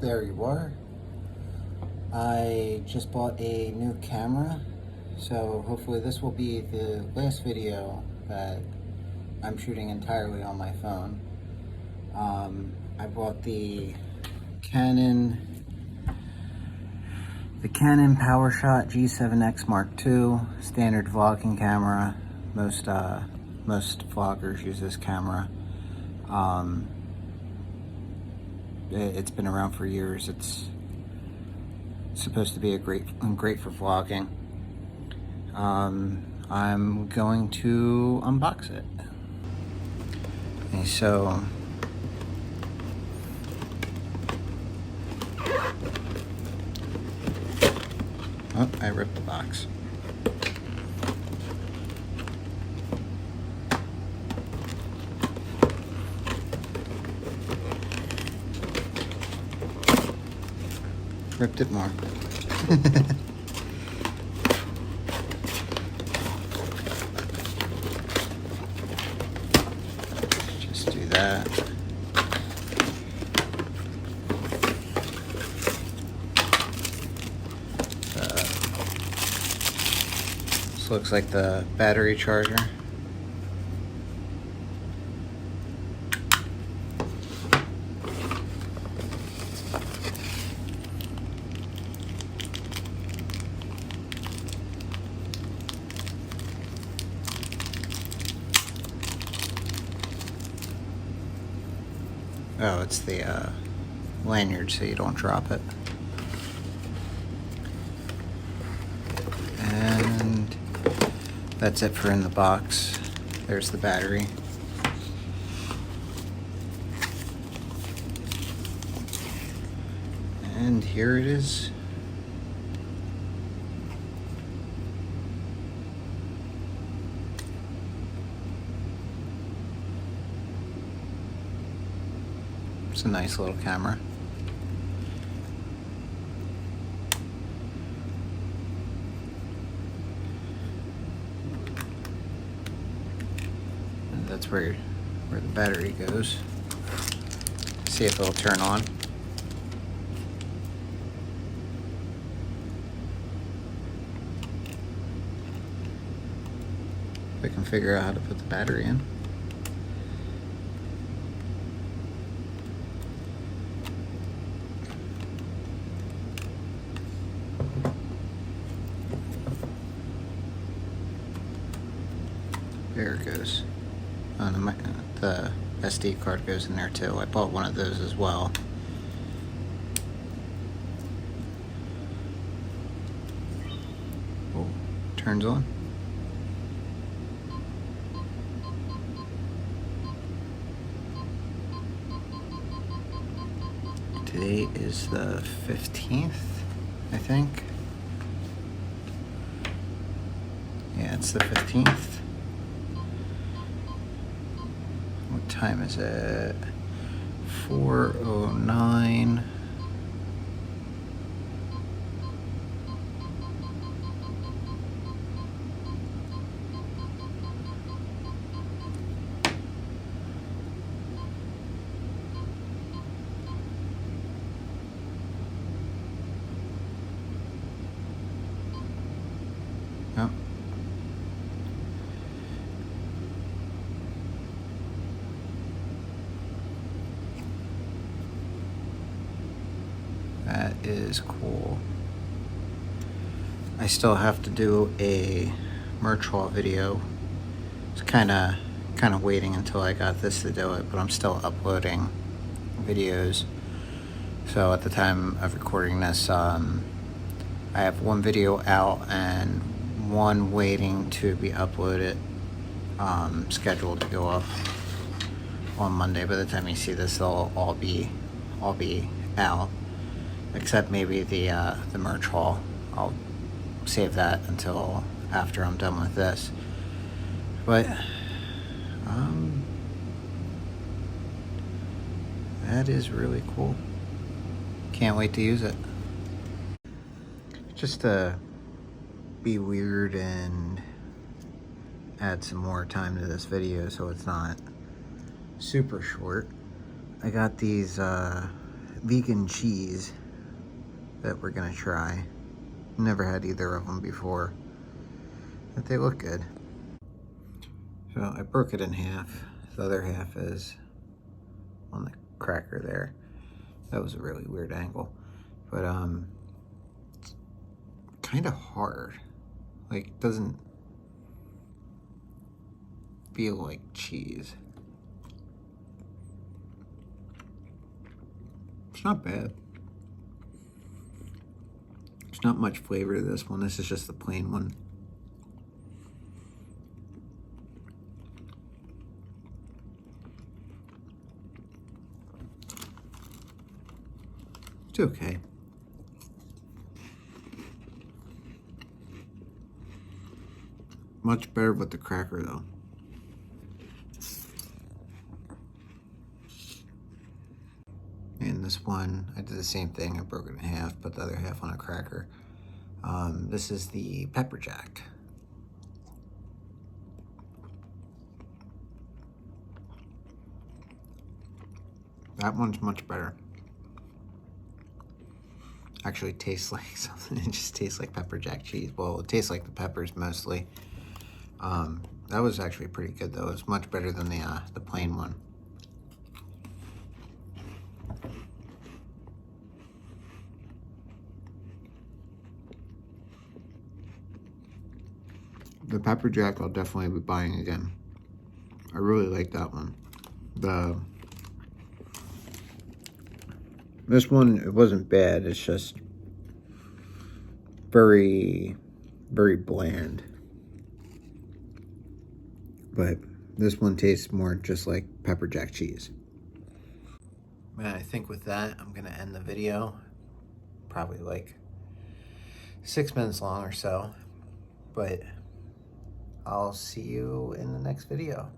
There you are. I just bought a new camera, so hopefully this will be the last video that I'm shooting entirely on my phone. I bought the Canon PowerShot G7x Mark II, standard vlogging camera. Most vloggers use this camera. It's been around for years. It's supposed to be great for vlogging. I'm going to unbox it. Okay, so I ripped the box. Ripped it more. Just do that. This looks like the battery charger. Oh, it's the lanyard so you don't drop it. And that's it for in the box. There's the battery. And here it is. It's a nice little camera. And that's where the battery goes. See if it'll turn on. If I can figure out how to put the battery in. There it goes. The SD card goes in there too. I bought one of those as well. Oh, turns on. Today is the 15th, I think. Yeah, it's the 15th. What time is it? 4:09. Oh. That is cool. I still have to do a merch haul video. It's kind of waiting until I got this to do it, but I'm still uploading videos. So at the time of recording this, I have one video out and one waiting to be uploaded, scheduled to go up on Monday. By the time you see this, they'll all be out, except maybe the merch haul. I'll save that until after I'm done with this. But that is really cool. Can't wait to use it. Just to be weird and add some more time to this video so it's not super short, I got these vegan cheese that we're gonna try. Never had either of them before, but they look good. So I broke it in half. The other half is on the cracker there. That was a really weird angle, but it's kind of hard. Like, doesn't feel like cheese. It's not bad. There's not much flavor to this one. This is just the plain one. It's okay. Much better with the cracker though. And this one, I did the same thing. I broke it in half, put the other half on a cracker. This is the pepper jack. That one's much better. Actually tastes like something. It just tastes like pepper jack cheese. Well, it tastes like the peppers mostly. That was actually pretty good though. It's much better than the plain one. The pepper jack I'll definitely be buying again. I really like that one. This one, it wasn't bad. It's just very, very bland. But this one tastes more just like pepper jack cheese. Man, I think with that, I'm gonna end the video. Probably like 6 minutes long or so. But I'll see you in the next video.